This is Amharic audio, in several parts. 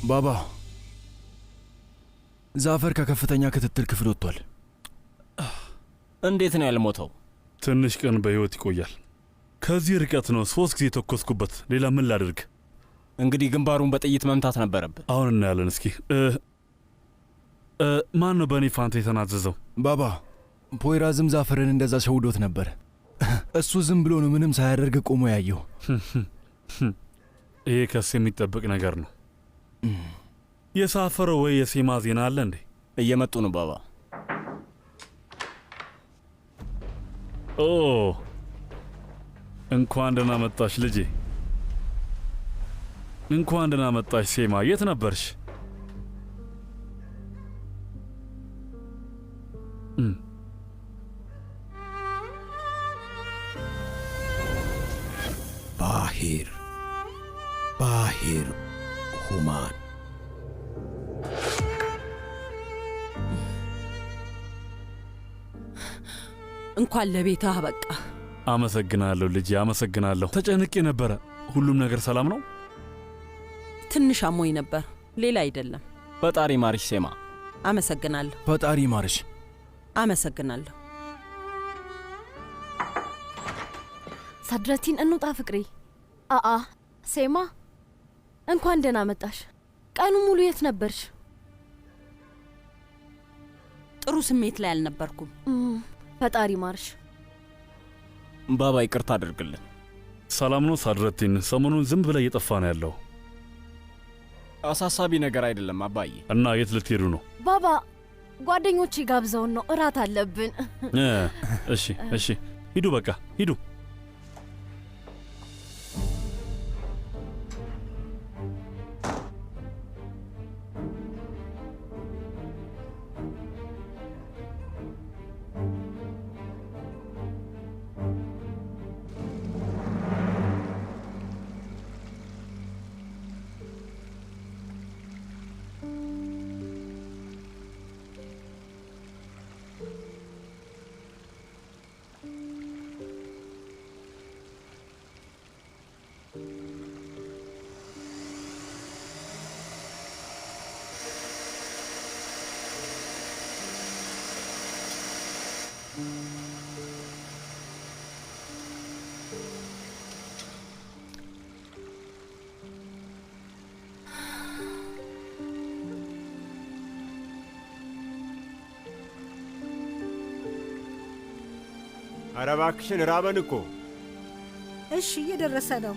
ባባ ዛፈር ከከፍተኛ ክትትል ክፍል ወጥቷል። እንዴት ነው ያልሞተው? ትንሽ ቀን በህይወት ይቆያል። ከዚህ ርቀት ነው 3 ጊዜ ተኮስኩበት። ሌላ ምን ላድርግ? እንግዲህ ግንባሩን በጥይት መምታት ነበረብህ። አሁን እናያለን። እስኪ ማን ነው በእኔ ፋንታ የተናዘዘው? ባባ ፖይራዝም ዛፈርን እንደዛ ሸውዶት ነበር። እሱ ዝም ብሎ ነው ምንም ሳያደርግ ቆሞ ያየው። ይሄ ከሱ የሚጠበቅ ነገር ነው። የሳፈረው ወይ የሴማ ዜና አለ እንዴ? እየመጡ ነው ባባ። ኦ እንኳን ደህና መጣሽ ልጄ። እንኳን ደህና መጣሽ ሴማ። የት ነበርሽ? ባሂር ሁማን እንኳን ለቤትህ አበቃ። አመሰግናለሁ ልጄ፣ አመሰግናለሁ። ተጨንቄ ነበረ። ሁሉም ነገር ሰላም ነው? ትንሽ አሞኝ ነበር፣ ሌላ አይደለም። ፈጣሪ ማርሽ ሴማ። አመሰግናለሁ። ፈጣሪ ማርሽ። አመሰግናለሁ። ሳድረቲን እንውጣ ፍቅሬ። አአ ሴማ እንኳን ደህና መጣሽ። ቀኑ ሙሉ የት ነበርሽ? ጥሩ ስሜት ላይ አልነበርኩም። ፈጣሪ ማርሽ። ባባ ይቅርታ አድርግልን። ሰላም ነው ሳድረቲን? ሰሞኑን ዝም ብለህ እየጠፋ ነው ያለው። አሳሳቢ ነገር አይደለም አባዬ። እና የት ልትሄዱ ነው? ባባ ጓደኞቼ ጋብዘውን ነው፣ እራት አለብን። እሺ እሺ፣ ሂዱ በቃ ሂዱ። ኧረ እባክሽን ራበን እኮ። እሺ እየደረሰ ነው።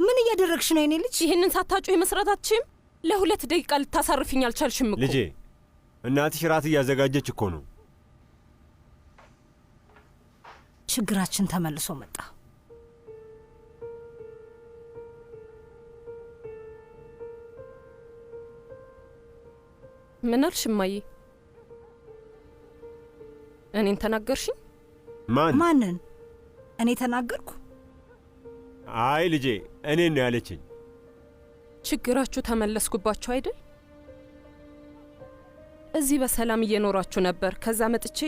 ምን እያደረግሽ ነው የኔ ልጅ? ይህንን ሳታጩ መስራታችም ለ2 ደቂቃ ልታሳርፊኝ አልቻልሽም እኮ። ልጄ እናትሽ ራት እያዘጋጀች እኮ ነው። ችግራችን ተመልሶ መጣ። ምን አልሽ እማዬ? እኔን ተናገርሽኝ? ማንን? እኔ ተናገርኩ? አይ ልጄ እኔን ነው ያለችኝ። ችግራችሁ ተመለስኩባችሁ አይደል? እዚህ በሰላም እየኖራችሁ ነበር። ከዛ መጥቼ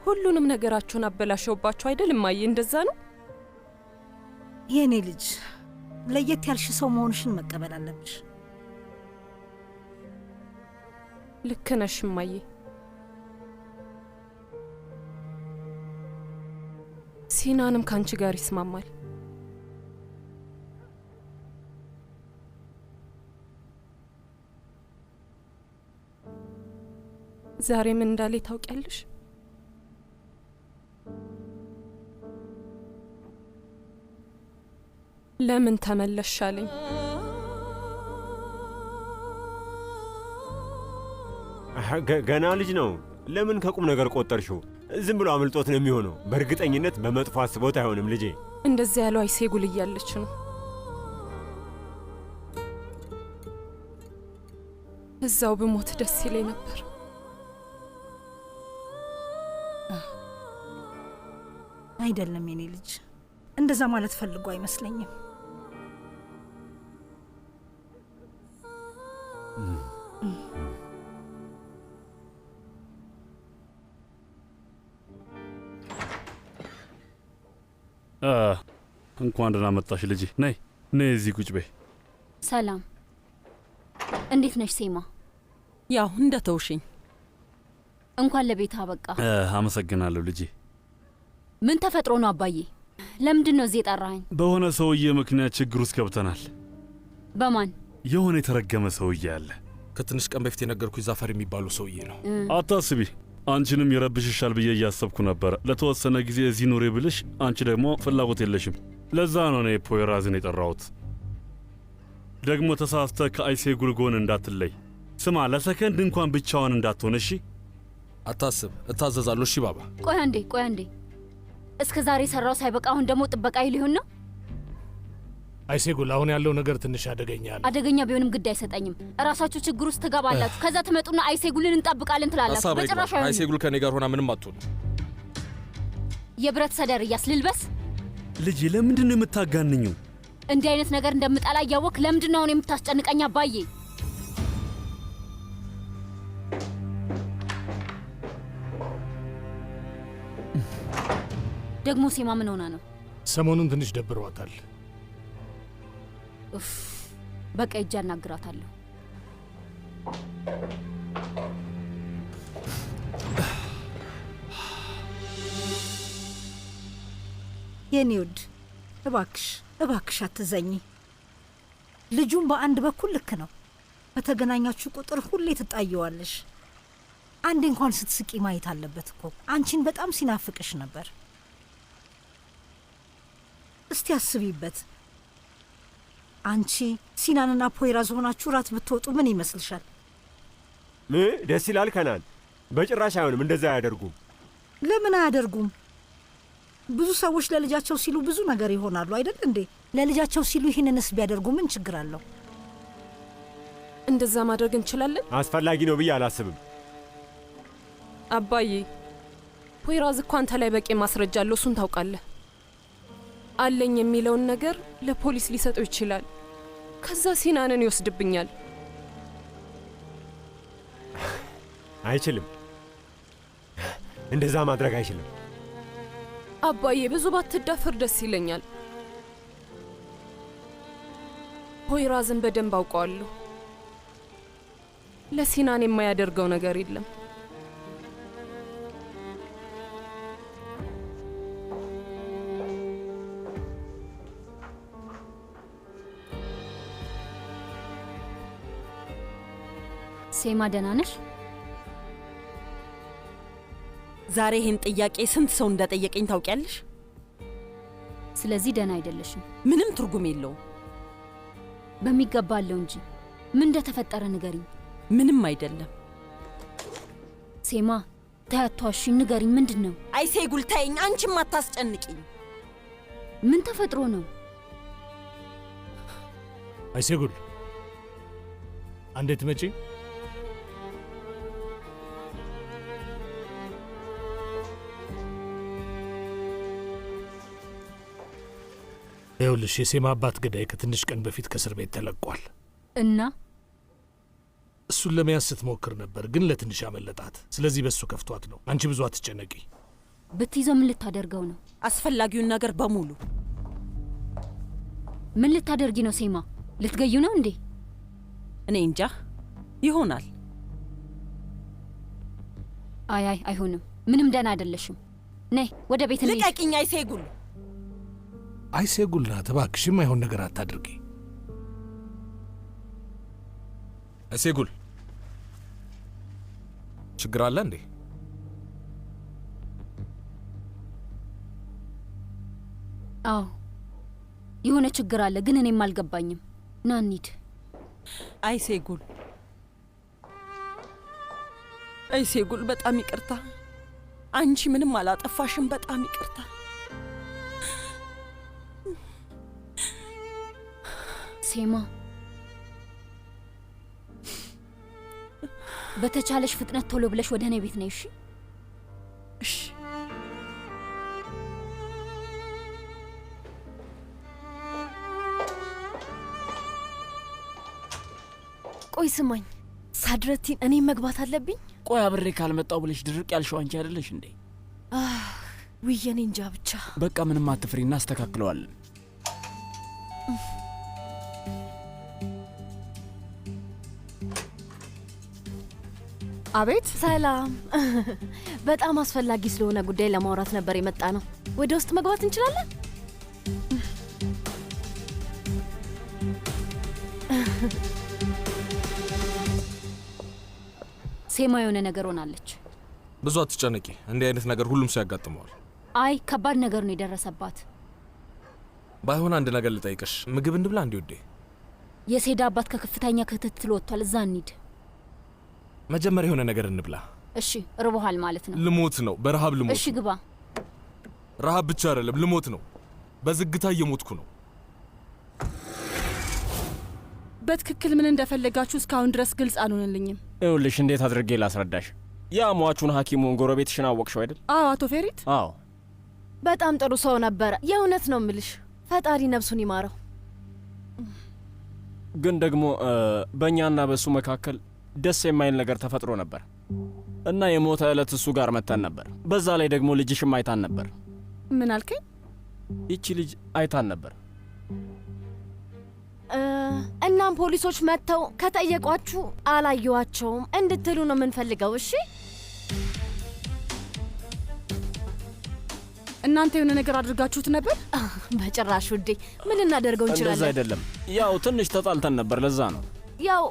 ሁሉንም ነገራችሁን አበላሸውባችሁ አይደል እማዬ? እንደዛ ነው? የኔ ልጅ ለየት ያልሽ ሰው መሆንሽን መቀበል አለብሽ። ልክ ነሽ እማዬ። ሲናንም ካንቺ ጋር ይስማማል። ዛሬ ምን እንዳለ ታውቂያለሽ? ለምን ተመለሽ አለኝ። ገና ልጅ ነው። ለምን ከቁም ነገር ቆጠርሽው? ዝም ብሎ አምልጦት ነው የሚሆነው። በእርግጠኝነት በመጥፎ አስቦት አይሆንም ልጄ። እንደዚህ ያለው አይሴጉል እያለች ነው። እዛው ብሞት ደስ ይለኝ ነበር። አይደለም የኔ ልጅ፣ እንደዛ ማለት ፈልጎ አይመስለኝም። እንኳን ደህና መጣሽ ልጄ። ነይ ነይ፣ እዚህ ቁጭ በይ። ሰላም፣ እንዴት ነሽ ሴማ? ያው እንደተውሽኝ። እንኳን ለቤት አበቃ። አመሰግናለሁ ልጄ። ምን ተፈጥሮ ነው አባዬ? ለምንድን ነው እዚህ የጠራኸኝ? በሆነ ሰውዬ ምክንያት ችግር ውስጥ ገብተናል። በማን? የሆነ የተረገመ ሰውዬ አለ። ከትንሽ ቀን በፊት የነገርኩሽ ዛፈር የሚባሉ ሰውዬ ነው። አታስቢ፣ አንቺንም ይረብሽሻል ብዬ እያሰብኩ ነበረ። ለተወሰነ ጊዜ እዚህ ኑሪ ብልሽ አንቺ ደግሞ ፍላጎት የለሽም። ለዛ ነው እኔ ፖይራዝን የጠራሁት። ደግሞ ተሳስተ ከአይሴጉል ጎን እንዳትለይ። ስማ፣ ለሰከንድ እንኳን ብቻዋን እንዳትሆን እሺ? አታስብ፣ እታዘዛለሁ። እሺ ባባ። ቆይ አንዴ። እስከ ዛሬ ሰራው ሳይበቃ አሁን ደግሞ ጥበቃ ሊሆን ነው? አይሴጉል፣ አሁን ያለው ነገር ትንሽ አደገኛ ነው። አደገኛ ቢሆንም ግድ አይሰጠኝም። እራሳችሁ ችግር ውስጥ ትገባላችሁ። ከዛ ትመጡና አይሴጉልን እንጠብቃለን ትላላችሁ። በጭራሽ አይሆንም። አይሴጉል ከኔ ጋር ሆና ምንም አትሆን። የብረት ሰደርያስ ልልበስ? ልጄ፣ ለምንድን ነው የምታጋንኙ? እንዲህ አይነት ነገር እንደምጠላ እያወቅ ለምንድን ነው አሁን የምታስጨንቀኝ አባዬ? ደግሞ ሴማ ምን ሆና ነው? ሰሞኑን ትንሽ ደብሯታል። በቃ እጅ አናግራታለሁ። የኔ ውድ እባክሽ አትዘኝ። ልጁም በአንድ በኩል ልክ ነው። በተገናኛችሁ ቁጥር ሁሌ ትጣየዋለሽ። አንዴ እንኳን ስትስቂ ማየት አለበት እኮ። አንቺን በጣም ሲናፍቅሽ ነበር። እስቲ አስቢበት። አንቺ ሲናንና ፖይራዝ ሆናችሁ ራት ብትወጡ ምን ይመስልሻል? ደስ ይላል ከናን። በጭራሽ አይሆንም፣ እንደዛ አያደርጉም። ለምን አያደርጉም? ብዙ ሰዎች ለልጃቸው ሲሉ ብዙ ነገር ይሆናሉ አይደል እንዴ? ለልጃቸው ሲሉ ይህንንስ ቢያደርጉ ምን ችግር አለው? እንደዛ ማድረግ እንችላለን። አስፈላጊ ነው ብዬ አላስብም። አባዬ፣ ፖይራዝ እኮ አንተ ላይ በቂ ማስረጃ አለው። እሱን ታውቃለህ። አለኝ የሚለውን ነገር ለፖሊስ ሊሰጠው ይችላል። ከዛ ሲናንን ይወስድብኛል። አይችልም፣ እንደዛ ማድረግ አይችልም። አባዬ፣ ብዙ ባትዳፈር ደስ ይለኛል። ፖይራዝን በደንብ አውቀዋለሁ። ለሲናን የማያደርገው ነገር የለም። ሴማ፣ ደህና ነሽ? ዛሬ ይህን ጥያቄ ስንት ሰው እንደጠየቀኝ ታውቂያለሽ? ስለዚህ ደህና አይደለሽም። ምንም ትርጉም የለውም። በሚገባ አለው እንጂ ምን እንደተፈጠረ ንገሪኝ። ምንም አይደለም። ሴማ፣ ታያቷሽ ንገሪኝ። ምንድን ነው? አይሴጉል፣ ተይኝ። አንቺም አታስጨንቂኝ። ምን ተፈጥሮ ነው? አይሴጉል፣ አንዴት መጪ? ይኸውልሽ፣ የሴማ አባት ገዳይ ከትንሽ ቀን በፊት ከእስር ቤት ተለቋል እና እሱን ለመያዝ ስትሞክር ነበር፣ ግን ለትንሽ አመለጣት። ስለዚህ በሱ ከፍቷት ነው። አንቺ ብዙ አትጨነቂ። ብትይዘው ምን ልታደርገው ነው? አስፈላጊውን ነገር በሙሉ። ምን ልታደርጊ ነው ሴማ? ልትገዩ ነው እንዴ? እኔ እንጃ፣ ይሆናል። አይ አይሆንም። ምንም ደህና አይደለሽም። ነይ ወደ ቤት እንሂድ። ልቀቂኝ አይሴጉል። አይሴጉል ናት። እባክሽ የማይሆን ነገር አታድርጊ። አይሴጉል፣ ችግር አለ እንዴ? አዎ የሆነ ችግር አለ፣ ግን እኔም አልገባኝም። ና እንሂድ። አይሴጉል፣ አይሴጉል፣ በጣም ይቅርታ። አንቺ ምንም አላጠፋሽም። በጣም ይቅርታ። ሴማ፣ በተቻለሽ ፍጥነት ቶሎ ብለሽ ወደ እኔ ቤት ነይ። እሺ? እሺ። ቆይ ስማኝ ሳድረቲን፣ እኔ መግባት አለብኝ? ቆይ አብሬ ካልመጣው ብለሽ ድርቅ ያልሽው አንቺ አይደለሽ እንዴ? ውይ የኔ እንጃ ብቻ። በቃ ምንም አትፍሪ፣ እናስተካክለዋለን። አቤት። ሰላም። በጣም አስፈላጊ ስለሆነ ጉዳይ ለማውራት ነበር የመጣ ነው። ወደ ውስጥ መግባት እንችላለን? ሴማ የሆነ ነገር ሆናለች። ብዙ አትጨነቂ። እንዲህ አይነት ነገር ሁሉም ሰው ያጋጥመዋል። አይ ከባድ ነገር ነው የደረሰባት። ባይሆን አንድ ነገር ልጠይቅሽ። ምግብ እንብላ እንዴ ውዴ? የሴዳ አባት ከከፍተኛ ክትትል ወጥቷል። እዛ እንሂድ። መጀመሪያ የሆነ ነገር እንብላ። እሺ ርቦሃል ማለት ነው? ልሞት ነው፣ በረሃብ ልሞት። እሺ ግባ። ረሃብ ብቻ አይደለም ልሞት ነው፣ በዝግታ እየሞትኩ ነው። በትክክል ምን እንደፈለጋችሁ እስካሁን ድረስ ግልጽ አልሆነልኝም። ይኸውልሽ እንዴት አድርጌ ላስረዳሽ? ያ ሟቹን ሐኪሙን ጎረቤትሽን አወቅሽው አይደል? አዎ አቶ ፌሪት። አዎ በጣም ጥሩ ሰው ነበረ። የእውነት ነው ምልሽ። ፈጣሪ ነፍሱን ይማረው። ግን ደግሞ በእኛና በእሱ መካከል ደስ የማይል ነገር ተፈጥሮ ነበር እና የሞተ ዕለት እሱ ጋር መተን ነበር። በዛ ላይ ደግሞ ልጅሽም አይታን ነበር። ምን አልከኝ? ይቺ ልጅ አይታን ነበር። እናም ፖሊሶች መጥተው ከጠየቋችሁ አላየዋቸውም እንድትሉ ነው የምንፈልገው። እሺ እናንተ የሆነ ነገር አድርጋችሁት ነበር? በጭራሽ ውዴ። ምን ልናደርገው እንችላለን? እንደዛ አይደለም። ያው ትንሽ ተጣልተን ነበር፣ ለዛ ነው። ያው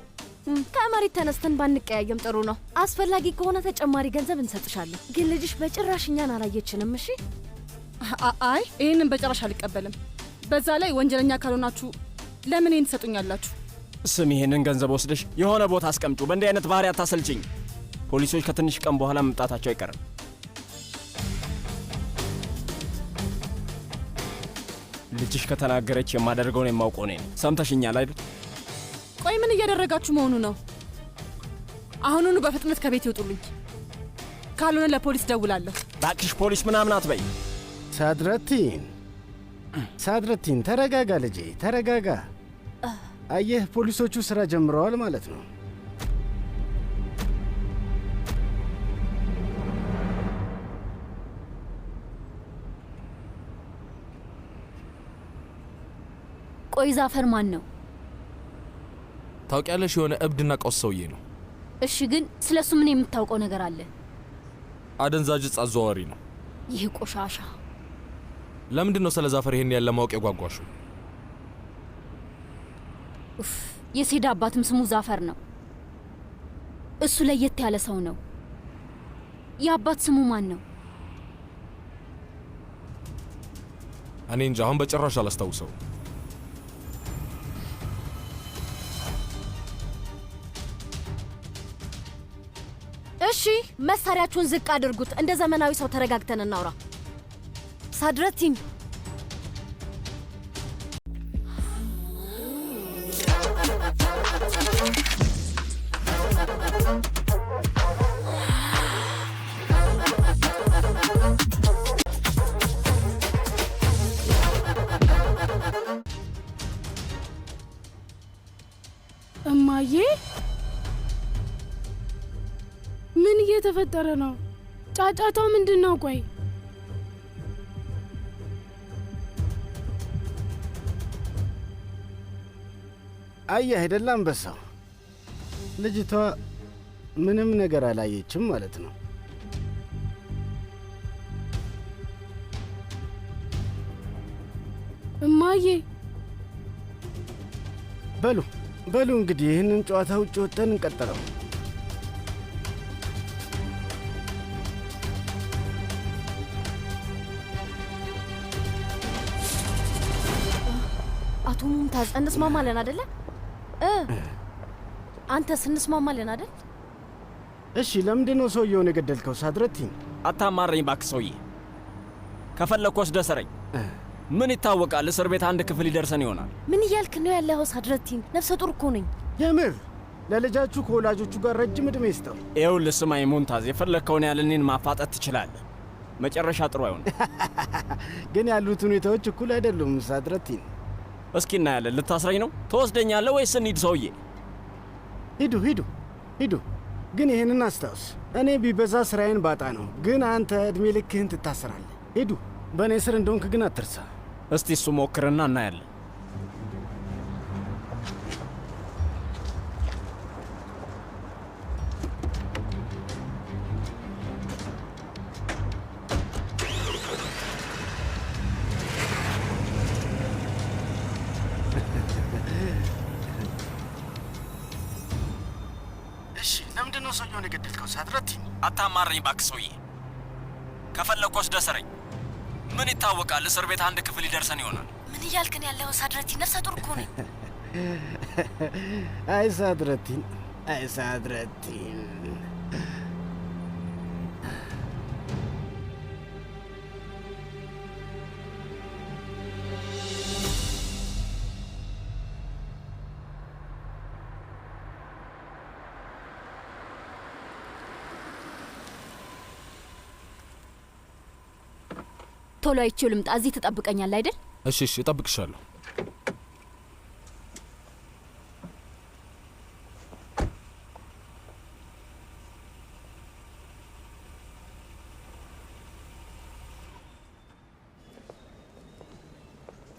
ከመሬት ተነስተን ባንቀያየም ጥሩ ነው። አስፈላጊ ከሆነ ተጨማሪ ገንዘብ እንሰጥሻለን። ግን ልጅሽ በጭራሽ እኛን አላየችንም። እሺ አይ ይህንን በጭራሽ አልቀበልም። በዛ ላይ ወንጀለኛ ካልሆናችሁ ለምን ይህን ትሰጡኛላችሁ? ስም ይሄንን ገንዘብ ወስደሽ የሆነ ቦታ አስቀምጩ። በእንዲህ አይነት ባህሪ አታሰልችኝ። ፖሊሶች ከትንሽ ቀን በኋላ መምጣታቸው አይቀርም። ልጅሽ ከተናገረች የማደርገውን የማውቀው እኔ ነኝ። ሰምተሽኛል አይደል? ቆይ ምን እያደረጋችሁ መሆኑ ነው? አሁኑኑ በፍጥነት ከቤት ይወጡልኝ፣ ካልሆነ ለፖሊስ ደውላለሁ። እባክሽ ፖሊስ ምናምን አትበይ። ሳድረቲን ተረጋጋ ልጄ፣ ተረጋጋ። አየህ ፖሊሶቹ ስራ ጀምረዋል ማለት ነው። ቆይ ዛፈር ማን ነው? ታውቂያለሽ፣ የሆነ እብድና ቀውስ ሰውዬ ነው። እሺ ግን ስለሱ ምን የምታውቀው ነገር አለ? አደንዛዥ ዕፅ አዘዋዋሪ ነው። ይህ ቆሻሻ። ለምንድን ነው ስለ ዛፈር ይሄን ያለ ማወቅ የጓጓሹ? የሴዳ አባትም ስሙ ዛፈር ነው። እሱ ለየት ያለ ሰው ነው። የአባት ስሙ ማን ነው? እኔ እንጃ፣ አሁን በጭራሽ አላስታውሰው። እሺ መሳሪያችሁን ዝቅ አድርጉት። እንደ ዘመናዊ ሰው ተረጋግተን እናውራ። ሳድረቲን እማዬ ምን እየተፈጠረ ነው? ጫጫታው ምንድን ነው? ቆይ አየህ አይደል አንበሳው፣ ልጅቷ ምንም ነገር አላየችም ማለት ነው። እማዬ በሉ እንግዲህ ይህንን ጨዋታ ውጭ ወጥተን እንቀጥለው። አቶ ሙምታዝ እንስማማለን አይደለ? አንተስ እንስማማለን አይደል? እሺ ለምንድን ነው ሰውየውን የገደልከው ሳድረቲን? አታማረኝ እባክህ ሰውዬ። ከፈለግኩ ወስደህ ሰረኝ። ምን ይታወቃል፣ እስር ቤት አንድ ክፍል ይደርሰን ይሆናል። ምን እያልክ ነው ያለኸው ሳድረቲን? ነፍሰ ጡር እኮ ነኝ። የምር ለልጃችሁ ከወላጆቹ ጋር ረጅም ዕድሜ ይስጠው። ይኸውልህ ስማኝ ሙምታዝ፣ የፈለግከውን ያህል እኔን ማፋጠጥ ትችላለህ። መጨረሻ ጥሩ አይሆንም። ግን ያሉት ሁኔታዎች እኩል አይደሉም ሳድረቲን። እስኪ እናያለን። ልታስረኝ ነው? ትወስደኛለህ ወይስ እንሂድ ሰውዬ? ሂዱ ሂዱ ሂዱ። ግን ይህንን አስታውስ፣ እኔ ቢበዛ ስራዬን ባጣ ነው፣ ግን አንተ ዕድሜ ልክህን ትታሰራለህ። ሂዱ። በእኔ ስር እንደሆንክ ግን አትርሳ። እስቲ እሱ ሞክርና እናያለን። እሺ፣ ለምንድን ነው ሰውየውን የገደልከው? ሳድረቲን አታማረኝ እባክህ ሰውዬ። ከፈለኩ ወስደህ ስረኝ። ምን ይታወቃል፣ እስር ቤት አንድ ክፍል ይደርሰን ይሆናል። ምን እያልክን ያለው? ሳድረቲን ነፍሰ ጡር እኮ ነኝ። አይ ሳድረቲን፣ አይ ሳድረቲን። ቶሎ አይቼው ልምጣ። እዚህ ትጠብቀኛል አይደል? እሺ፣ እጠብቅሻለሁ።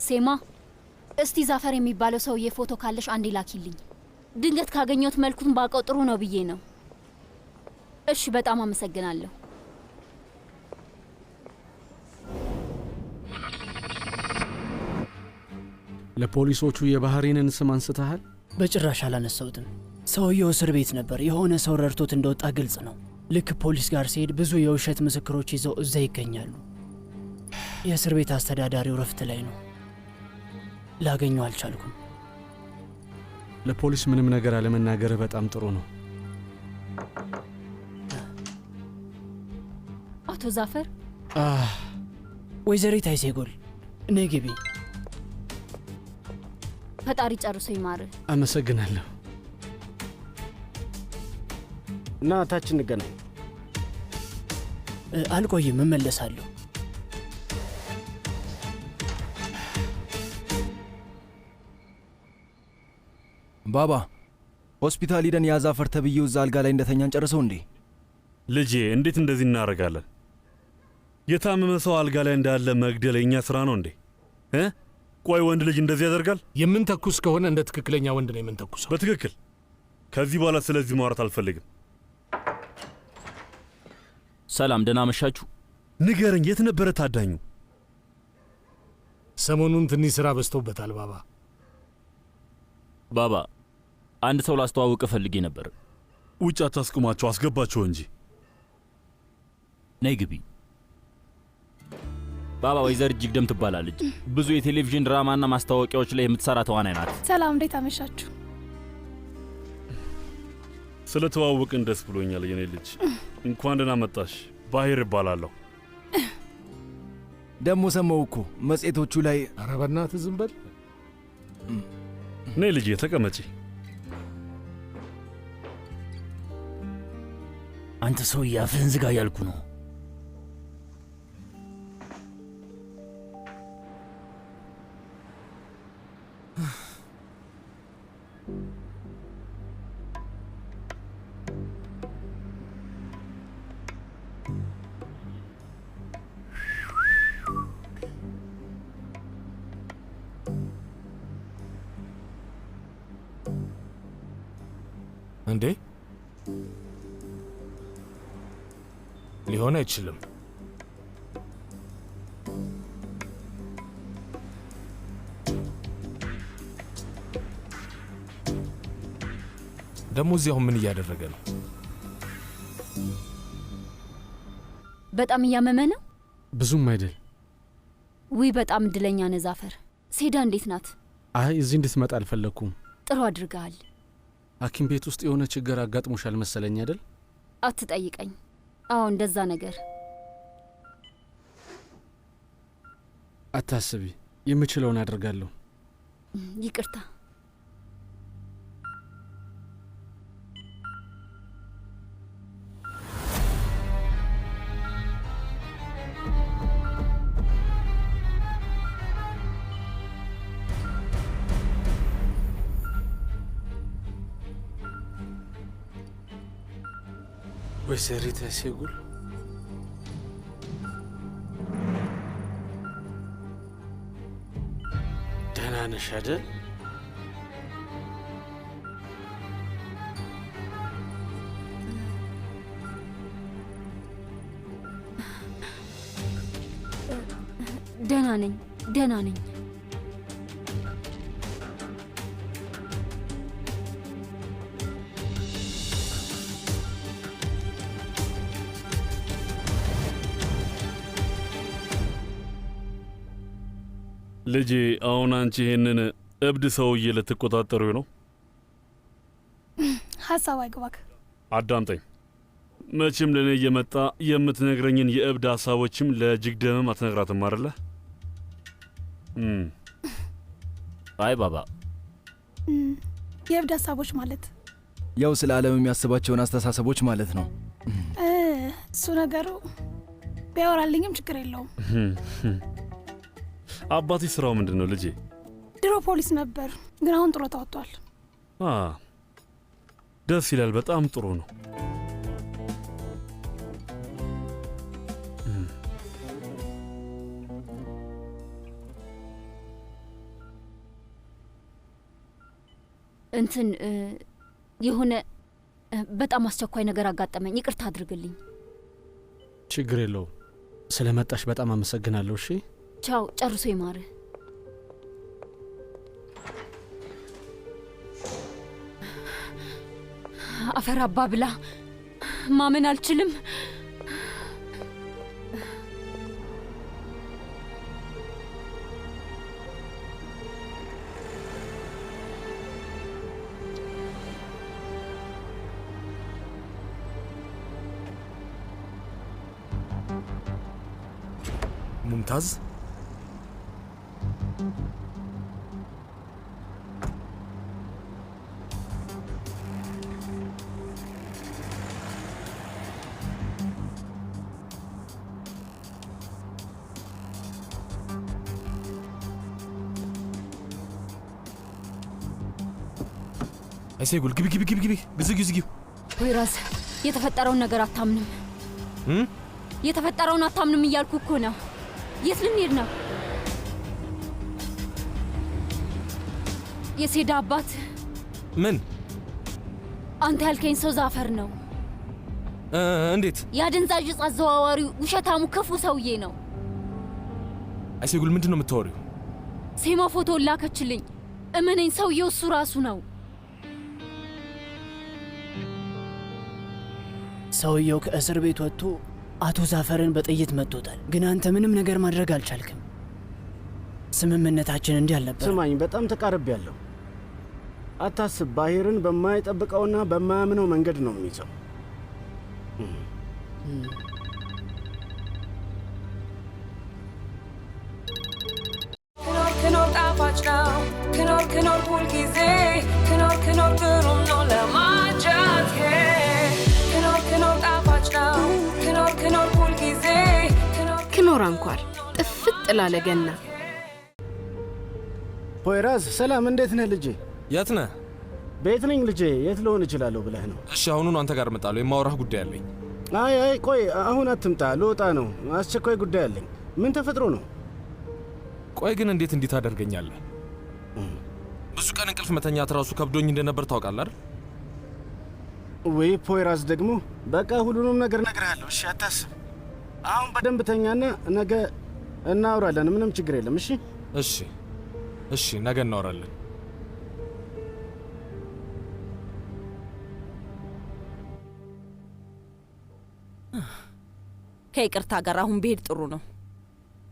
ሴማ፣ እስቲ ዛፈር የሚባለው ሰውዬ ፎቶ ካለሽ አንዴ ላኪልኝ። ድንገት ካገኘሁት መልኩን ባውቀው ጥሩ ነው ብዬ ነው። እሺ፣ በጣም አመሰግናለሁ። ለፖሊሶቹ የባህሪንን ስም አንስተሃል? በጭራሽ አላነሳሁትም። ሰውየው እስር ቤት ነበር። የሆነ ሰው ረድቶት እንደወጣ ግልጽ ነው። ልክ ፖሊስ ጋር ሲሄድ ብዙ የውሸት ምስክሮች ይዘው እዛ ይገኛሉ። የእስር ቤት አስተዳዳሪው ረፍት ላይ ነው። ላገኘው አልቻልኩም። ለፖሊስ ምንም ነገር አለመናገርህ በጣም ጥሩ ነው። አቶ ዛፈር። ወይዘሪት አይሴጎል ነይ ግቢ። ፈጣሪ ጨርሶ ይማርህ። አመሰግናለሁ። እና ታች እንገናኝ። አልቆይም፣ እመለሳለሁ። ባባ፣ ሆስፒታል ሂደን የአዛፈር ተብዬው እዛ አልጋ ላይ እንደተኛን ጨርሰው እንዴ? ልጄ፣ እንዴት እንደዚህ እናደርጋለን? የታመመ ሰው አልጋ ላይ እንዳለ መግደል የእኛ ሥራ ነው እንዴ? ቆይ ወንድ ልጅ እንደዚህ ያደርጋል? የምንተኩስ ከሆነ እንደ ትክክለኛ ወንድ ነው የምንተኩሰው። በትክክል። ከዚህ በኋላ ስለዚህ ማውራት አልፈልግም። ሰላም፣ ደህና መሻችሁ። ንገረኝ፣ የት ነበረ ታዳኙ? ሰሞኑን ትንሽ ሥራ በዝቶበታል ባባ። ባባ፣ አንድ ሰው ላስተዋውቅ ፈልጌ ነበር። ውጭ አታስቁማቸው፣ አስገባቸው እንጂ። ነይ ግቢ። ባባ፣ ወይዘር እጅግደም ትባላለች። ብዙ የቴሌቪዥን ድራማና ማስታወቂያዎች ላይ የምትሰራ ተዋናይ ናት። ሰላም፣ እንዴት አመሻችሁ? ስለተዋወቅን ደስ ብሎኛል የኔ ልጅ። እንኳን ደህና መጣሽ። ባህር እባላለሁ። ደሞ ሰማው እኮ መጽሔቶቹ ላይ። ኧረ በእናትህ ዝም በል። ነይ ልጄ ተቀመጪ። አንተ ሰውዬ አፍህን ዝጋ እያልኩ ነው። እንዴ ሊሆን አይችልም። ደግሞ እዚያው ምን እያደረገ ነው? በጣም እያመመ ነው። ብዙም አይደል። ውይ፣ በጣም እድለኛ ነህ ዛፈር። ሴዳ እንዴት ናት? አይ እዚህ እንድትመጣ አልፈለግኩም። ጥሩ አድርገሃል። ሐኪም ቤት ውስጥ የሆነ ችግር አጋጥሞሻል መሰለኝ አይደል? አትጠይቀኝ። አዎ እንደዛ ነገር። አታስቢ፣ የምችለውን አደርጋለሁ። ይቅርታ። ወይዘሪት አይሴጉል ደህና ነሽ አይደል? ደህና ነኝ፣ ደህና ነኝ። ልጄ አሁን አንቺ ይህንን እብድ ሰውዬ ልትቆጣጠሪው ነው? ሀሳብ አይግባክ። አዳምጠኝ። መቼም ለእኔ እየመጣ የምትነግረኝን የእብድ ሀሳቦችም ለጅግደምም አትነግራትም አይደለ? አይ ባባ፣ የእብድ ሀሳቦች ማለት ያው ስለ ዓለም የሚያስባቸውን አስተሳሰቦች ማለት ነው። እሱ ነገሩ ቢያወራልኝም ችግር የለውም። አባትሽ ስራው ምንድን ነው ልጄ? ድሮ ፖሊስ ነበር፣ ግን አሁን ጡረታ ወጥቷል። ደስ ይላል። በጣም ጥሩ ነው። እንትን የሆነ በጣም አስቸኳይ ነገር አጋጠመኝ። ይቅርታ አድርግልኝ። ችግር የለውም። ስለ መጣሽ በጣም አመሰግናለሁ። እሺ ቻው። ጨርሶ ይማርህ። አፈር አባ ብላ ማመን አልችልም። ሙምታዝ አይሴጉል ግቢ ግቢ ግቢ ግቢ ዝጊው ዝጊው። ፖይራዝ የተፈጠረውን ነገር አታምንም። የተፈጠረውን አታምንም እያልኩ እኮ ነው። የት ልንሄድ ነው? የሴዳ አባት ምን? አንተ ያልከኝ ሰው ዛፈር ነው። እንዴት? የአደንዛዥ ዕፅ አዘዋዋሪው ውሸታሙ ክፉ ሰውዬ ነው። አይሴጉል ምንድን ነው የምታወሪው? ሴማ ፎቶ ላከችልኝ። እመነኝ፣ ሰውዬው እሱ ራሱ ነው። ሰውየው ከእስር ቤት ወጥቶ አቶ ዛፈርን በጥይት መጥቶታል። ግን አንተ ምንም ነገር ማድረግ አልቻልክም። ስምምነታችን እንዲህ አልነበር? ስማኝ፣ በጣም ተቃርቤያለሁ። አታስብ። ባሂርን በማይጠብቀውና በማያምነው መንገድ ነው የሚይዘው። ክኖር ጣፋጭ ነው። ክኖር ሁልጊዜ ክኖር ግሩም ነው ለማጀት። ክኖር ጣፋጭ ነው። ክኖር ሁልጊዜ ክኖር አንኳር ጥፍጥ ላለ ገና። ፖይራዝ ሰላም፣ እንዴት ነህ ልጄ? የት ነህ? ቤት ነኝ ልጄ። የት ልሆን እችላለሁ ብለህ ነው? እሺ አሁኑኑ አንተ ጋር እመጣለሁ። የማወራህ ጉዳይ አለኝ። አይ ቆይ፣ አሁን አትምጣ። ልወጣ ነው። አስቸኳይ ጉዳይ አለኝ። ምን ተፈጥሮ ነው? ቆይ ግን እንዴት እንዲህ ታደርገኛለህ? ብዙ ቀን እንቅልፍ መተኛት ራሱ ከብዶኝ እንደነበር ታውቃለህ አይደል? ወይ ፖይራዝ ደግሞ በቃ ሁሉንም ነገር እነግርሃለሁ። እሺ አታስብ። አሁን በደንብ ተኛና ነገ እናወራለን። ምንም ችግር የለም። እሺ እሺ፣ ነገ እናወራለን። ከይቅርታ ጋር አሁን ብሄድ ጥሩ ነው።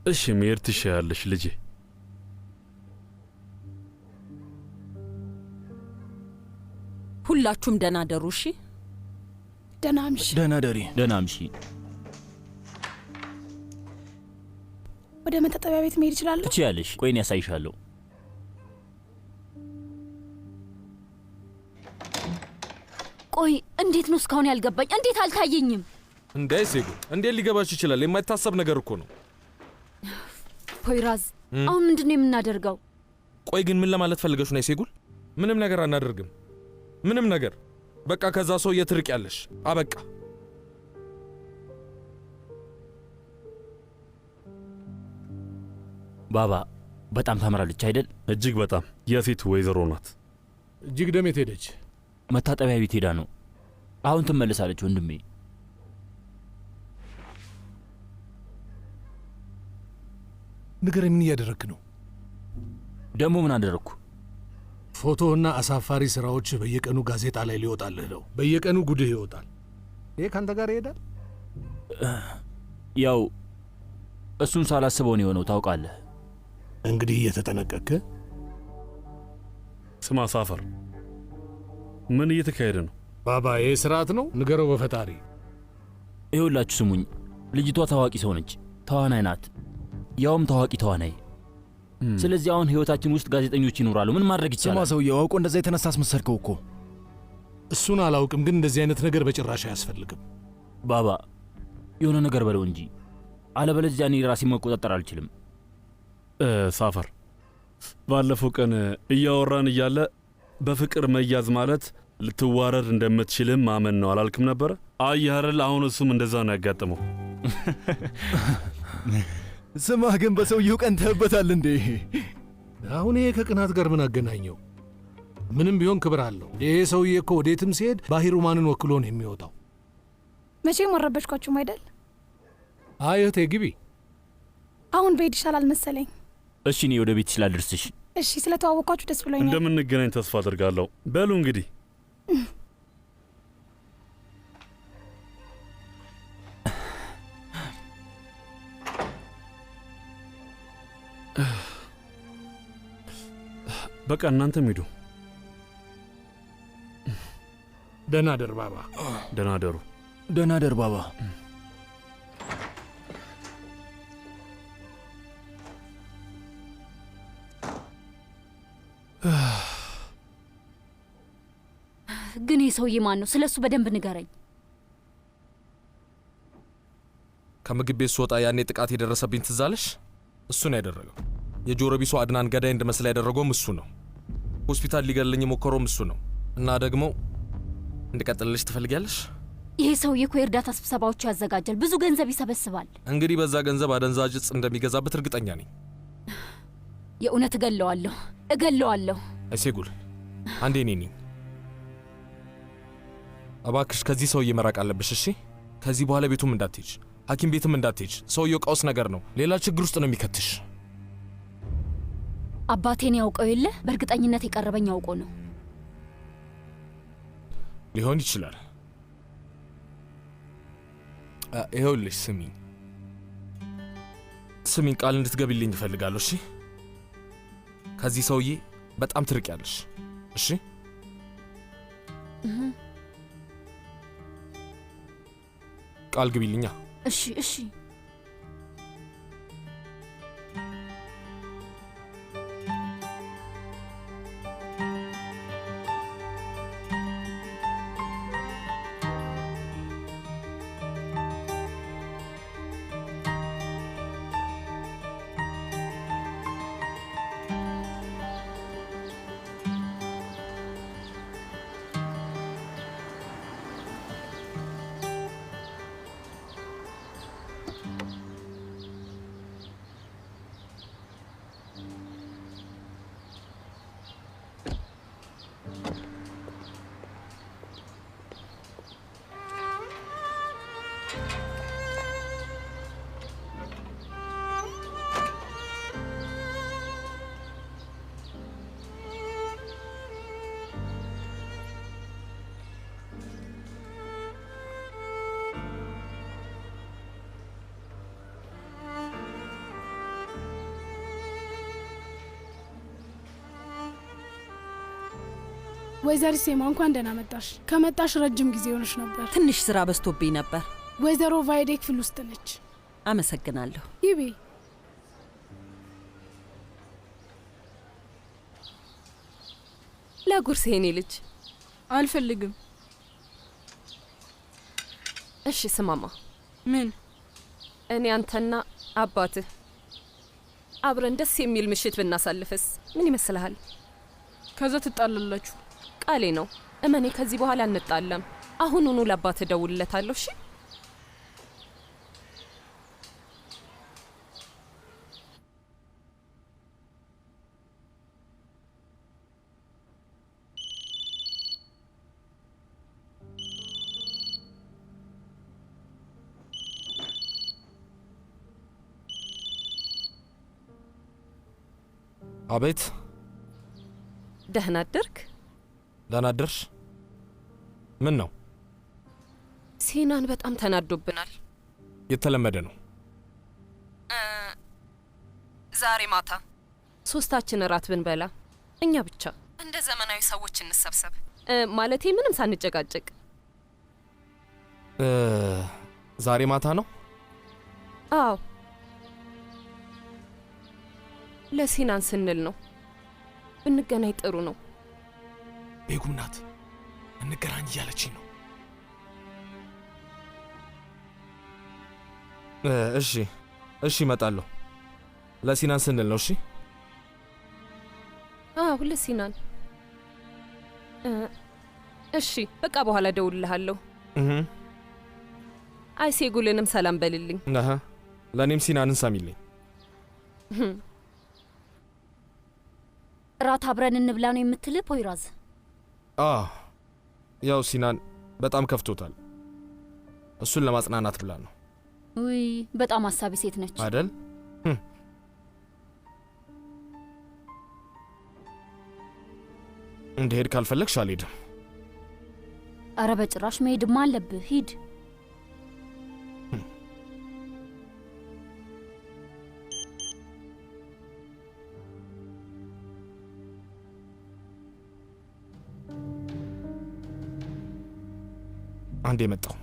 እሺ መሄድ ትሻያለሽ ልጄ። ሁላችሁም ደህና ደሩ። እሺ ደህና አምሺ። ደህና ደሪ። ደህና አምሺ። ወደ መታጠቢያ ቤት መሄድ እችላለሁ? ትችያለሽ። ቆይ እኔ ያሳይሻለሁ። ቆይ እንዴት ነው እስካሁን ያልገባኝ? እንዴት አልታየኝም? እንዳይሴጉ እንዴት ሊገባሽ ይችላል? የማይታሰብ ነገር እኮ ነው። ፖይራዝ አሁን ምንድን ነው የምናደርገው? ቆይ ግን ምን ለማለት ፈልገሽ ነው አይሴጉል? ምንም ነገር አናደርግም። ምንም ነገር። በቃ ከዛ ሰው የትርቅ ያለሽ አበቃ። ባባ በጣም ታምራለች አይደል? እጅግ በጣም የሴት ወይዘሮ ናት። እጅግ ደሜት ሄደች። መታጠቢያ ቤት ሄዳ ነው። አሁን ትመለሳለች ወንድሜ። ንገረኝ፣ ምን እያደረግክ ነው? ደግሞ ምን አደረግኩ? ፎቶና አሳፋሪ ስራዎች በየቀኑ ጋዜጣ ላይ ሊወጣልህ ነው። በየቀኑ ጉድህ ይወጣል። ይህ ከአንተ ጋር ይሄዳል? ያው እሱን ሳላስበው ነው የሆነው ታውቃለህ። እንግዲህ እየተጠነቀቅክ። ስማ ሳፈር፣ ምን እየተካሄደ ነው? ባባ ይህ ስርዓት ነው? ንገረው በፈጣሪ። ይኸውላችሁ ስሙኝ፣ ልጅቷ ታዋቂ ሰው ነች፣ ተዋናይ ናት፣ ያውም ታዋቂ ተዋናይ። ስለዚህ አሁን ህይወታችን ውስጥ ጋዜጠኞች ይኖራሉ። ምን ማድረግ ይቻላል? ስማ ሰውዬው፣ አውቆ እንደዛ የተነሳ አስመሰልከው እኮ። እሱን አላውቅም፣ ግን እንደዚህ አይነት ነገር በጭራሽ አያስፈልግም። ባባ የሆነ ነገር በለው እንጂ አለበለዚያ እኔ ራሴን መቆጣጠር አልችልም። ሳፈር፣ ባለፈው ቀን እያወራን እያለ በፍቅር መያዝ ማለት ልትዋረድ እንደምትችልም ማመን ነው አላልክም ነበረ? አየህ አይደል? አሁን እሱም እንደዛ ነው ያጋጠመው። ስማህ ግን በሰውየው ቀንተህበታል እንዴ? አሁን ይሄ ከቅናት ጋር ምን አገናኘው? ምንም ቢሆን ክብር አለው። ይሄ ሰውዬ እኮ ወዴትም ሲሄድ ባሂሩማንን ወክሎ ነው የሚወጣው። መቼም ወረበሽኳችሁም አይደል? አይ እህቴ ግቢ። አሁን በሄድ ይሻላል መሰለኝ። እሺ እኔ ወደ ቤት ስላደርስሽ። እሺ ስለተዋወቃችሁ ደስ ብሎኛል። እንደምንገናኝ ተስፋ አድርጋለሁ። በሉ እንግዲህ በቃ እናንተም ሂዱ። ደህና ደር ባባ። ደህና ደሩ። ደህና ደር ባባ። ግን ይህ ሰውዬ ማን ነው? ስለ እሱ በደንብ ንገረኝ። ከምግብ ቤት ስወጣ ያኔ ጥቃት የደረሰብኝ ትዝ አለሽ? እሱ ነው ያደረገው። የጆሮ ቢሱ አድናን ገዳይ እንድመስል ያደረገውም እሱ ነው። ሆስፒታል ሊገለኝ የሞከረውም እሱ ነው። እና ደግሞ እንድቀጥልልሽ ትፈልጊያለሽ? ይሄ ሰውዬ እኮ የእርዳታ ስብሰባዎች ያዘጋጃል፣ ብዙ ገንዘብ ይሰበስባል። እንግዲህ በዛ ገንዘብ አደንዛዥ እጽ እንደሚገዛበት እርግጠኛ ነኝ። የእውነት እገለዋለሁ። አይሴጉል አንዴ እኔ ነኝ። እባክሽ ከዚህ ሰውዬ መራቅ አለብሽ እሺ? ከዚህ በኋላ ቤቱም እንዳትሄጅ፣ ሐኪም ቤትም እንዳትሄጅ። ሰውየው ቀውስ ነገር ነው፣ ሌላ ችግር ውስጥ ነው የሚከትሽ። አባቴን ያውቀው የለ? በእርግጠኝነት የቀረበኝ አውቆ ነው። ሊሆን ይችላል። ይኸውልሽ ስሚኝ፣ ቃል እንድትገቢልኝ እፈልጋለሁ እሺ? ከዚህ ሰውዬ በጣም ትርቂያለሽ እሺ? ቃል ግቢልኛ። እሺ ወይዘሪት ሴማ እንኳን ደህና መጣሽ። ከመጣሽ ረጅም ጊዜ ሆነሽ ነበር። ትንሽ ስራ በዝቶብኝ ነበር። ወይዘሮ ቫይዴ ክፍል ውስጥ ነች። አመሰግናለሁ። ይቤ ለጉርስ የኔ ልጅ። አልፈልግም። እሺ ስማማ። ምን? እኔ አንተና አባትህ አብረን ደስ የሚል ምሽት ብናሳልፍስ ምን ይመስልሃል? ከዛ ትጣላላችሁ? ቃሌ ነው። እመኔ፣ ከዚህ በኋላ እንጣላም። አሁኑኑ ለአባትህ እደውልለታለሁ። እሺ? አቤት። ደህና አደርክ? ደህና አደርሽ? ምን ነው? ሲናን በጣም ተናዶብናል። የተለመደ ነው። ዛሬ ማታ ሶስታችን እራት ብንበላ እኛ ብቻ እንደ ዘመናዊ ሰዎች እንሰብሰብ። ማለቴ ምንም ሳንጨቃጨቅ። ዛሬ ማታ ነው? አዎ፣ ለሲናን ስንል ነው። ብንገናኝ ጥሩ ነው። ቤጉም ናት እንገናኝ እያለችኝ ነው። እሺ እሺ፣ እመጣለሁ። ለሲናን ስንል ነው። እሺ። አዎ፣ ለሲናን። እሺ፣ በቃ በኋላ ደውልልሃለሁ። አይሴጉልንም ሰላም በልልኝ። ለእኔም ሲናንን ሳሚልኝ። እራት አብረን እንብላ ነው የምትል ፖይራዝ? ያው ሲናን በጣም ከፍቶታል። እሱን ለማጽናናት ብላ ነው። ውይ በጣም አሳቢ ሴት ነች አይደል? እንድሄድ ካልፈለግሽ አልሄድም። አረ በጭራሽ መሄድማ አለብህ። ሂድ። አንዴ መጣሁ።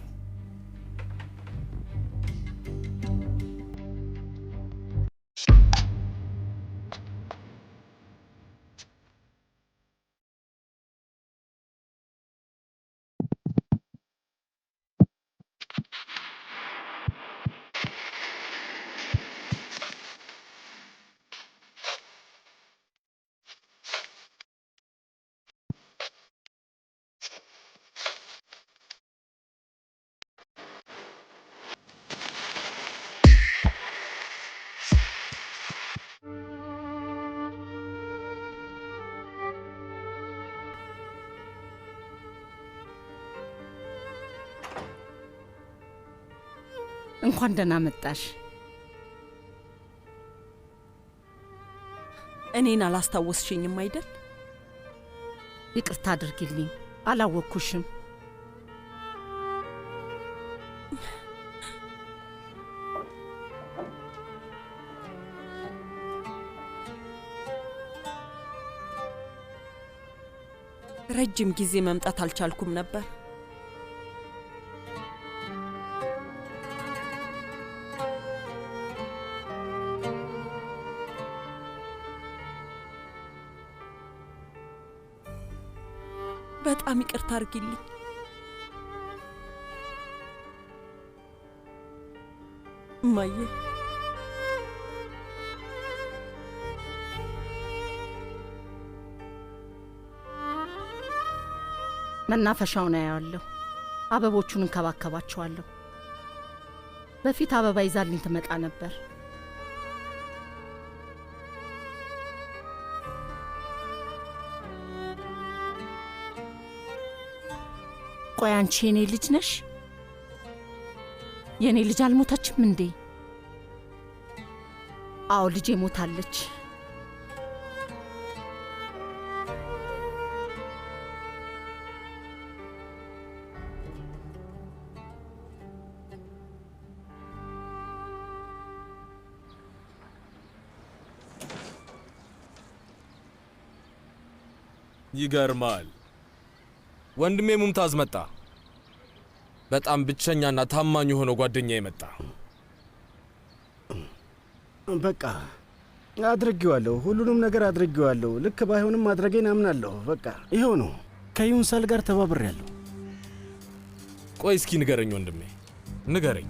እንኳን ደህና መጣሽ። እኔን አላስታወስሽኝም አይደል? ይቅርታ አድርጊልኝ፣ አላወቅኩሽም። ረጅም ጊዜ መምጣት አልቻልኩም ነበር። በጣም ይቅርታ አድርጊልኝ። እማዬ፣ መናፈሻውን አያዋለሁ። አበቦቹን እንከባከባቸዋለሁ። በፊት አበባ ይዛልኝ ትመጣ ነበር። ቆይ አንቺ የኔ ልጅ ነሽ? የኔ ልጅ አልሞተችም እንዴ? አዎ ልጄ ሞታለች። ይገርማል። ወንድሜ ሙምታዝ መጣ። በጣም ብቸኛና ታማኝ የሆነው ጓደኛዬ መጣ። በቃ አድርጌዋለሁ፣ ሁሉንም ነገር አድርጌዋለሁ። ልክ ባይሆንም ማድረጌን አምናለሁ። በቃ ይኸው ነው። ከዩንሳል ጋር ተባብሬያለሁ። ቆይ እስኪ ንገረኝ ወንድሜ፣ ንገረኝ።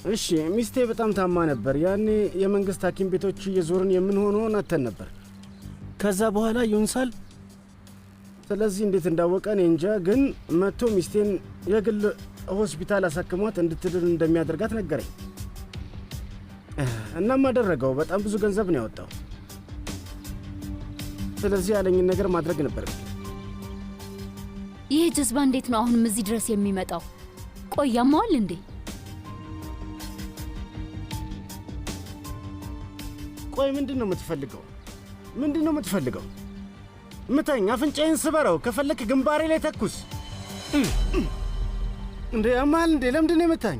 እሺ፣ ሚስቴ በጣም ታማ ነበር። ያኔ የመንግስት ሐኪም ቤቶች እየዞርን የምንሆነውን አተን ነበር። ከዛ በኋላ ዩንሳል ስለዚህ እንዴት እንዳወቀ እኔ እንጃ፣ ግን መጥቶ ሚስቴን የግል ሆስፒታል አሳክሟት እንድትድን እንደሚያደርጋት ነገረኝ። እናም አደረገው። በጣም ብዙ ገንዘብ ነው ያወጣው። ስለዚህ ያለኝን ነገር ማድረግ ነበር። ይህ ጀዝባ እንዴት ነው አሁንም እዚህ ድረስ የሚመጣው? ቆይ ያማዋል እንዴ? ቆይ ምንድን ነው የምትፈልገው? ምንድን ነው የምትፈልገው? ምታኝ፣ አፍንጫዬን ስበረው፣ ከፈለክ ግንባሬ ላይ ተኩስ። እንዴ አማል እንዴ ለምንድን ነው የምታኝ?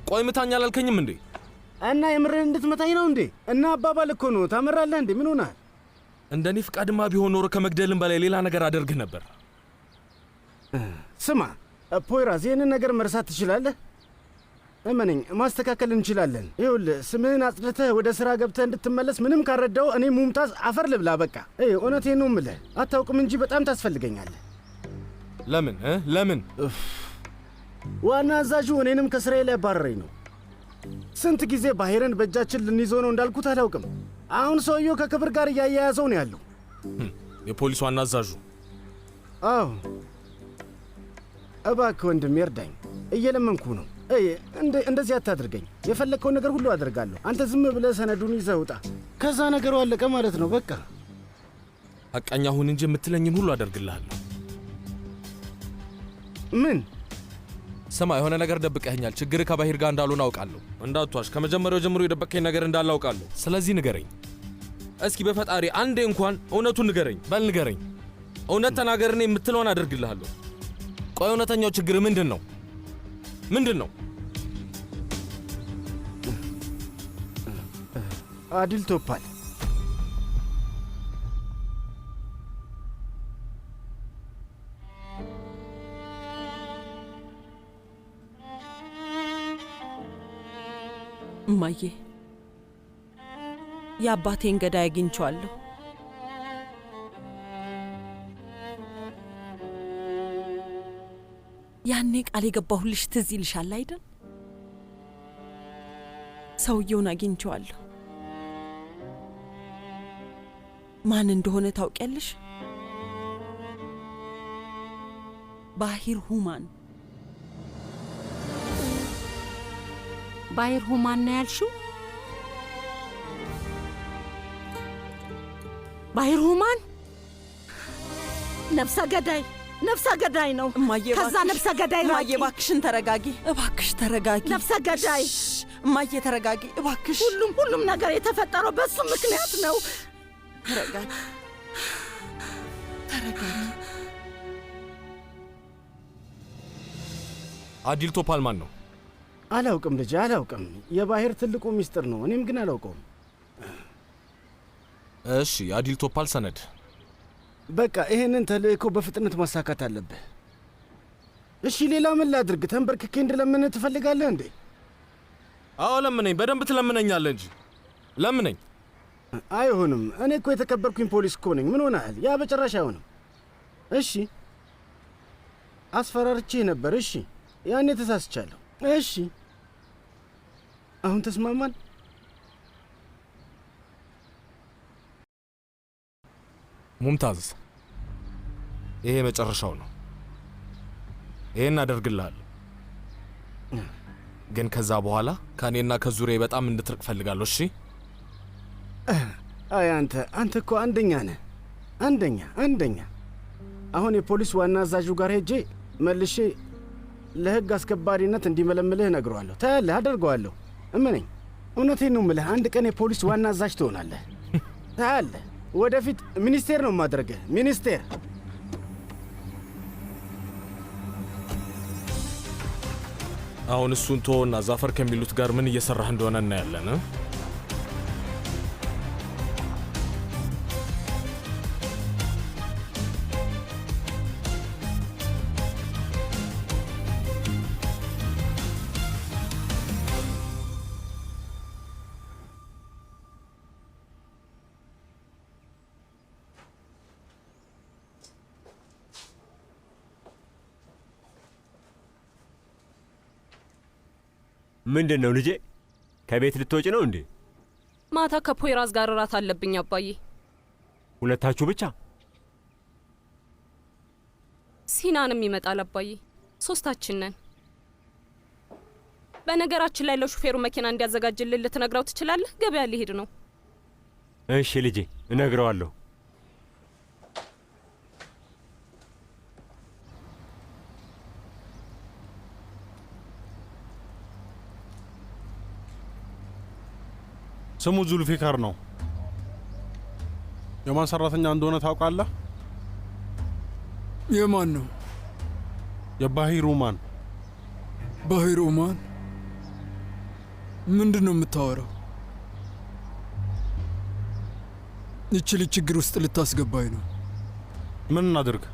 ቆይ ምታኝ አላልከኝም እንዴ? እና የምርህን እንድትመታኝ ነው እንዴ? እና አባባል እኮ ነው። ታመራለህ እንዴ? ምን ሆናል? እንደኔ ፍቃድማ ቢሆን ኖሮ ከመግደልም በላይ ሌላ ነገር አደርግህ ነበር። ስማ ፖይራዝ፣ ይህንን ነገር መርሳት ትችላለህ? እመነኝ፣ ማስተካከል እንችላለን። ይኸውልህ ስምህን አጽድተህ ወደ ሥራ ገብተህ እንድትመለስ ምንም ካረዳው እኔ ሙምታዝ አፈር ልብላ። በቃ እውነቴን ነው የምልህ። አታውቅም እንጂ በጣም ታስፈልገኛለህ። ለምን ለምን? ዋና አዛዡ እኔንም ከሥራዬ ላይ ያባረረኝ ነው። ስንት ጊዜ ባሄርን በእጃችን ልንይዘው ነው እንዳልኩት አላውቅም። አሁን ሰውየው ከክብር ጋር እያያያዘው ነው ያለው። የፖሊስ ዋና አዛዡ? አዎ። እባክህ ወንድም ይርዳኝ፣ እየለመንኩ ነው። እንደዚህ አታድርገኝ። የፈለግከውን ነገር ሁሉ አደርጋለሁ። አንተ ዝም ብለህ ሰነዱን ይዘህ ውጣ። ከዛ ነገሩ አለቀ ማለት ነው። በቃ ሐቀኛ ሁን እንጂ የምትለኝን ሁሉ አደርግልሃለሁ። ምን? ስማ፣ የሆነ ነገር ደብቀኸኛል። ችግርህ ከባሂር ጋር እንዳልሆነ አውቃለሁ። እንዳትዋሽ። ከመጀመሪያው ጀምሮ የደበቀኝ ነገር እንዳለ አውቃለሁ። ስለዚህ ንገረኝ እስኪ፣ በፈጣሪ አንዴ እንኳን እውነቱን ንገረኝ። በል ንገረኝ። እውነት ተናገርኔ የምትለውን አደርግልሃለሁ። ቆይ እውነተኛው ችግር ምንድን ነው? ምንድን ነው? አዲል ቶፓል እማዬ፣ የአባቴን ገዳይ አግኝቼዋለሁ። ያኔ ቃል የገባሁልሽ ትዝ ይልሻል አይደል? ሰውየውን አግኝቼዋለሁ። ማን እንደሆነ ታውቂያለሽ? ባሂር ሁማን። ባሂር ሁማን ነው ያልሽው? ባሂር ሁማን ነፍሰ ገዳይ፣ ነፍሰ ገዳይ ነው። እማዬ፣ ከዛ ነፍሰ ገዳይ ነው። እማዬ እባክሽን ተረጋጊ፣ እባክሽ ተረጋጊ። ነፍሰ ገዳይ። እማዬ ተረጋጊ እባክሽ። ሁሉም ነገር የተፈጠረው በሱ ምክንያት ነው። ተረጋጊ፣ ተረጋጊ። አዲል ቶፓል ማን ነው? አላውቅም ልጅ፣ አላውቅም። የባሂር ትልቁ ሚስጥር ነው። እኔም ግን አላውቀውም። እሺ፣ አዲል ቶፓል ሰነድ። በቃ ይሄንን ተልእኮ በፍጥነት ማሳካት አለብህ። እሺ፣ ሌላ ምን ላድርግ? ተንበርክኬ እንድለምንህ ትፈልጋለህ እንዴ? አዎ ለምነኝ፣ በደንብ ትለምነኛለህ እንጂ ለምነኝ። አይሆንም። እኔ እኮ የተከበርኩኝ ፖሊስ እኮ ነኝ። ምን ሆነሃል? ያ በጭራሽ አይሆንም። እሺ፣ አስፈራርቼህ ነበር። እሺ፣ ያኔ ተሳስቻለሁ። እሺ፣ አሁን ተስማማን? ሙምታዝ፣ ይሄ መጨረሻው ነው። ይሄን አደርግልሃለሁ፣ ግን ከዛ በኋላ ከእኔና ከዙሪያ በጣም እንድትርቅ ፈልጋለሁ። እሺ? አይ አንተ እኮ አንደኛ ነህ። አንደኛ። አሁን የፖሊስ ዋና አዛዡ ጋር ሄጄ መልሼ ለሕግ አስከባሪነት እንዲመለምልህ እነግረዋለሁ። ታያለህ፣ አደርገዋለሁ። እመነኝ፣ እውነቴን ነው የምልህ። አንድ ቀን የፖሊስ ዋና አዛዥ ትሆናለህ። ታያለህ። ወደፊት ሚኒስቴር ነው የማደርግህ። ሚኒስቴር። አሁን እሱን ተወና ዛፈር ከሚሉት ጋር ምን እየሰራህ እንደሆነ እናያለን። ምንድን ነው ልጄ? ከቤት ልትወጪ ነው እንዴ? ማታ ከፖይራዝ ጋር እራት አለብኝ አባዬ። ሁለታችሁ ብቻ? ሲናንም ይመጣል አባዬ። ሶስታችን ነን። በነገራችን ላይ ለሹፌሩ መኪና እንዲያዘጋጅልን ልትነግረው ትችላለህ? ገበያ ሊሄድ ነው። እሺ ልጄ፣ እነግረዋለሁ። ስሙ ዙልፊካር ነው። የማን ሰራተኛ እንደሆነ ታውቃለህ? የማን ነው? የባሂሩማን። ባሂሩማን? ምንድን ነው የምታወራው? ይቺ ልጅ ችግር ውስጥ ልታስገባኝ ነው። ምን እናድርግ?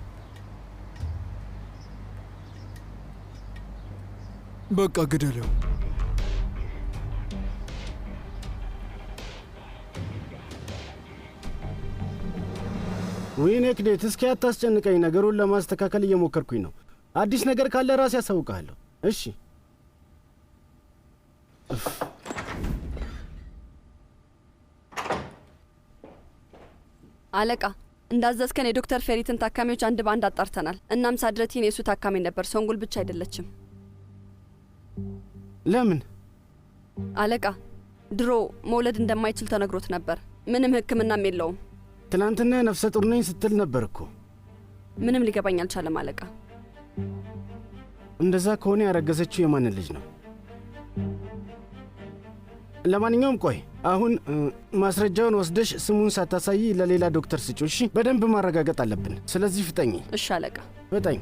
በቃ ግደለው። ወይ ኔክዴት፣ እስኪ አታስጨንቀኝ። ነገሩን ለማስተካከል እየሞከርኩኝ ነው። አዲስ ነገር ካለ ራሴ ያሳውቅሃለሁ። እሺ። አለቃ፣ እንዳዘዝከን የዶክተር ፌሪትን ታካሚዎች አንድ በአንድ አጣርተናል። እናም ሳድረቲን የእሱ ታካሚ ነበር፣ ሶንጉል ብቻ አይደለችም። ለምን? አለቃ፣ ድሮ መውለድ እንደማይችል ተነግሮት ነበር። ምንም ሕክምናም የለውም። ትናንትና ነፍሰ ጡር ነኝ ስትል ነበር እኮ። ምንም ሊገባኝ አልቻለም አለቃ። እንደዛ ከሆነ ያረገዘችው የማንን ልጅ ነው? ለማንኛውም ቆይ፣ አሁን ማስረጃውን ወስደሽ ስሙን ሳታሳይ ለሌላ ዶክተር ስጪው። እሺ፣ በደንብ ማረጋገጥ አለብን። ስለዚህ ፍጠኝ። እሺ አለቃ። ፍጠኝ።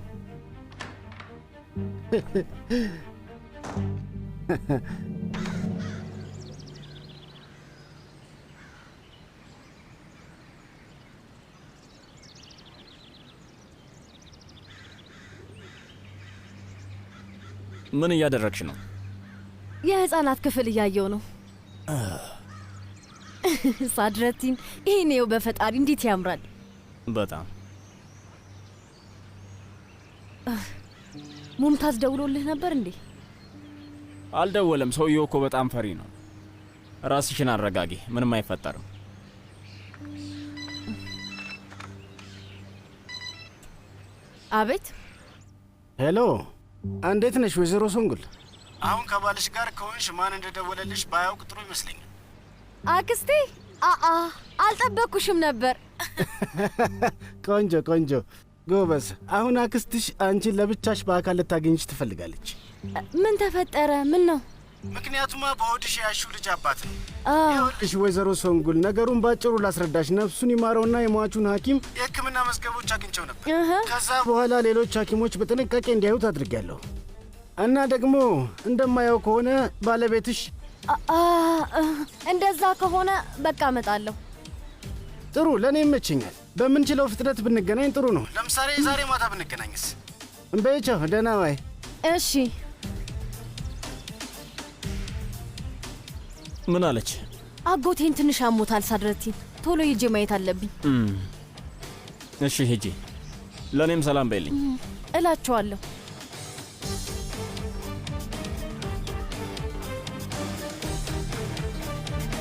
ምን እያደረግሽ ነው? የህፃናት ክፍል እያየው ነው። ሳድረቲን፣ ይሄኔው በፈጣሪ እንዴት ያምራል! በጣም ሙምታዝ ደውሎልህ ነበር እንዴ? አልደወለም። ሰውየው እኮ በጣም ፈሪ ነው። ራስሽን አረጋጊ፣ ምንም አይፈጠርም። አቤት። ሄሎ፣ እንዴት ነሽ ወይዘሮ ሶንጉል? አሁን ከባልሽ ጋር ከሆንሽ ማን እንደደወለልሽ ባያውቅ ጥሩ ይመስለኛል። አክስቴ? አልጠበቅኩሽም ነበር። ቆንጆ ቆንጆ፣ ጎበዝ። አሁን አክስትሽ አንቺን ለብቻሽ በአካል ልታገኝሽ ትፈልጋለች። ምን ተፈጠረ? ምን ነው? ምክንያቱማ በሆድሽ ያሽው ልጅ አባት ነው። ይኸውልሽ ወይዘሮ ሶንጉል፣ ነገሩን ባጭሩ ላስረዳሽ። ነፍሱን ይማረውና የሟቹን ሐኪም የሕክምና መዝገቦች አግኝቸው ነበር። ከዛ በኋላ ሌሎች ሐኪሞች በጥንቃቄ እንዲያዩት አድርጌያለሁ። እና ደግሞ እንደማየው ከሆነ ባለቤትሽ እንደዛ ከሆነ በቃ እመጣለሁ። ጥሩ፣ ለእኔ ይመቸኛል። በምንችለው ፍጥነት ብንገናኝ ጥሩ ነው። ለምሳሌ ዛሬ ማታ ብንገናኝስ? እምበይቸው፣ ደህና ዋይ። እሺ። ምን አለች? አጎቴን ትንሽ አሞታል ሳድረቲን፣ ቶሎ ሂጄ ማየት አለብኝ። እሺ ሂጂ። ለእኔም ሰላም በይልኝ እላቸዋለሁ።